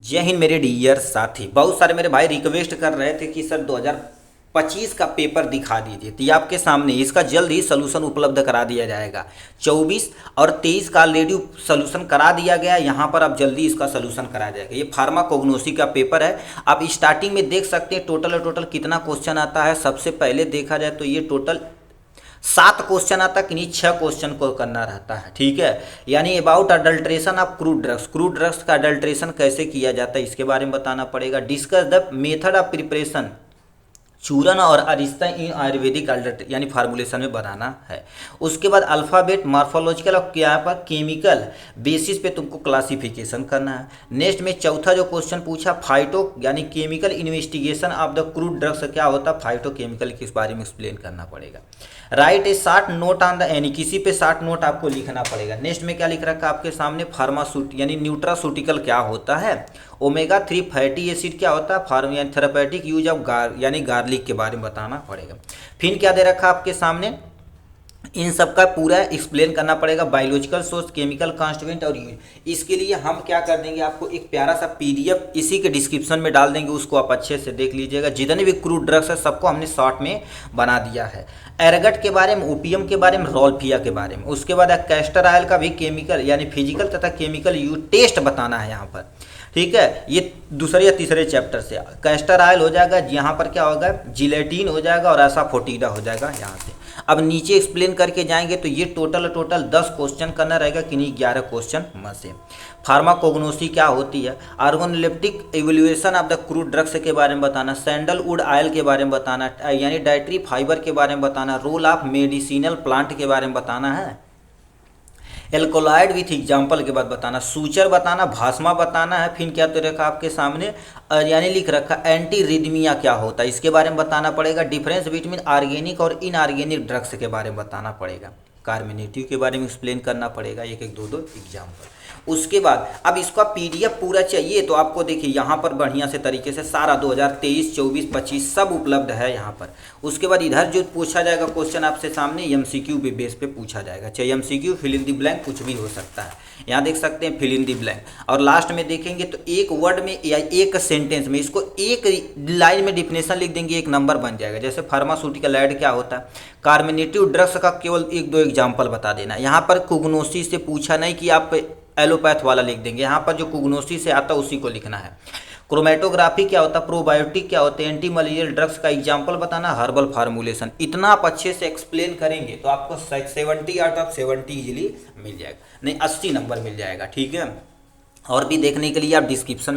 जय हिंद मेरे डियर साथी। बहुत सारे मेरे भाई रिक्वेस्ट कर रहे थे कि सर 2025 का पेपर दिखा दीजिए, तो ये आपके सामने इसका जल्द ही सलूशन उपलब्ध करा दिया जाएगा। 24 और 23 का ऑलरेडी सलूशन करा दिया गया, यहाँ पर अब जल्दी इसका सलूशन कराया जाएगा। ये फार्माकोग्नोसी का पेपर है। आप स्टार्टिंग में देख सकते हैं टोटल कितना क्वेश्चन आता है। सबसे पहले देखा जाए तो ये टोटल 7 क्वेश्चन आता है, किन्हीं 6 क्वेश्चन को करना रहता है, ठीक है। यानी about adulteration of crude drugs का अडल्ट्रेशन कैसे किया जाता है इसके बारे में बताना पड़ेगा। Discuss the method of preparation, चूरन और अरिस्ता इन आयुर्वेदिक अल्टर यानी फार्मूलेशन में बनाना है। उसके बाद अल्फ़ाबेट, मॉर्फोलॉजिकल और क्या पर केमिकल बेसिस पे तुमको क्लासिफिकेशन करना है। नेक्स्ट में चौथा जो क्वेश्चन पूछा फाइटो यानी chemical investigation of the crude drugs क्या होता है, फाइटो केमिकल के बारे में एक्सप्लेन करना पड़ेगा। Right A short note on the यानी किसी पे शार्ट नोट आपको लिखना पड़ेगा। नेक्स्ट में क्या लिख रखा है आपके सामने, फार्मासूट यानी न्यूट्रासूटिकल क्या होता है, ओमेगा 3 फैटी एसिड क्या होता है, फार्म यानी थेरापेटिक यूज ऑफ यानी गार्लिक के बारे में बताना पड़ेगा। फिर क्या दे रखा आपके सामने, इन सब का पूरा एक्सप्लेन करना पड़ेगा। बायोलॉजिकल सोर्स, केमिकल कॉन्स्टिट्यूएंट और यूज। इसके लिए हम क्या कर देंगे, आपको एक प्यारा सा पीडीएफ इसी के डिस्क्रिप्शन में डाल देंगे, उसको आप अच्छे से देख लीजिएगा। जितने भी क्रूड ड्रग्स है सबको हमने शॉर्ट में बना दिया है। एरगट के बारे में, ओपीएम के बारे में, रोल्फिया के बारे में। उसके बाद कैस्टर ऑयल का भी केमिकल यानी फिजिकल तथा केमिकल यूज टेस्ट बताना है यहाँ पर, ठीक है। ये दूसरे या तीसरे चैप्टर से कैस्टर ऑयल हो जाएगा, यहाँ पर क्या होगा जिलेटिन हो जाएगा और एसाफोटिडा हो जाएगा यहाँ से। अब नीचे एक्सप्लेन करके जाएंगे तो ये टोटल 10 क्वेश्चन करना रहेगा, किन्हीं 11 क्वेश्चन में से। फार्माकोग्नोसी क्या होती है, organoleptic evaluation of the crude drugs के बारे में बताना, सैंडलवुड ऑयल के बारे में बताना, यानी डाइटरी फाइबर के बारे में बताना, रोल ऑफ मेडिसिनल प्लांट के बारे में बताना है, एल्कोलॉइड विथ एग्जाम्पल के बाद बताना, सूचर बताना, भास्मा बताना है। फिर क्या तो रखा आपके सामने यानी लिख रखा एंटी रिदमिया क्या होता है इसके बारे में बताना पड़ेगा। डिफरेंस बिटवीन ऑर्गेनिक और इनऑर्गेनिक ड्रग्स के बारे में बताना पड़ेगा। कार्मिनेटिव के बारे में एक्सप्लेन करना पड़ेगा, एक एक दो एग्जाम्पल। उसके बाद अब इसका पीडीएफ पूरा चाहिए तो आपको देखिए यहाँ पर बढ़िया से तरीके से सारा 2023, 24, 25 सब उपलब्ध है यहाँ पर। उसके बाद इधर जो पूछा जाएगा क्वेश्चन आपसे सामने एमसीक्यू भी बेस पे पूछा जाएगा, चाहे MCQ fill in the blank कुछ भी हो सकता है। यहाँ देख सकते हैं फिल इन द ब्लैंक। और लास्ट में देखेंगे तो एक वर्ड में या एक सेंटेंस में इसको एक लाइन में डिफिनेशन लिख देंगे, एक नंबर बन जाएगा। जैसे फार्मास्यूटिकल एड क्या होता है, कार्मिनेटिव ड्रग्स का केवल 1-2 एग्जाम्पल बता देना। यहाँ पर कुग्नोसी से पूछा नहीं कि आप एलोपैथ वाला लिख देंगे, यहाँ पर जो कुग्नोसी से आता है उसी को लिखना है। क्रोमेटोग्राफी क्या होता है, प्रोबायोटिक क्या होते हैं, एंटी मलेरियल ड्रग्स का एग्जाम्पल बताना, हर्बल फार्मूलेशन। इतना आप अच्छे से एक्सप्लेन करेंगे तो आपको 70 आउट ऑफ 70 इजीली मिल जाएगा, नहीं 80 नंबर मिल जाएगा, ठीक है। और भी देखने के लिए आप डिस्क्रिप्शन में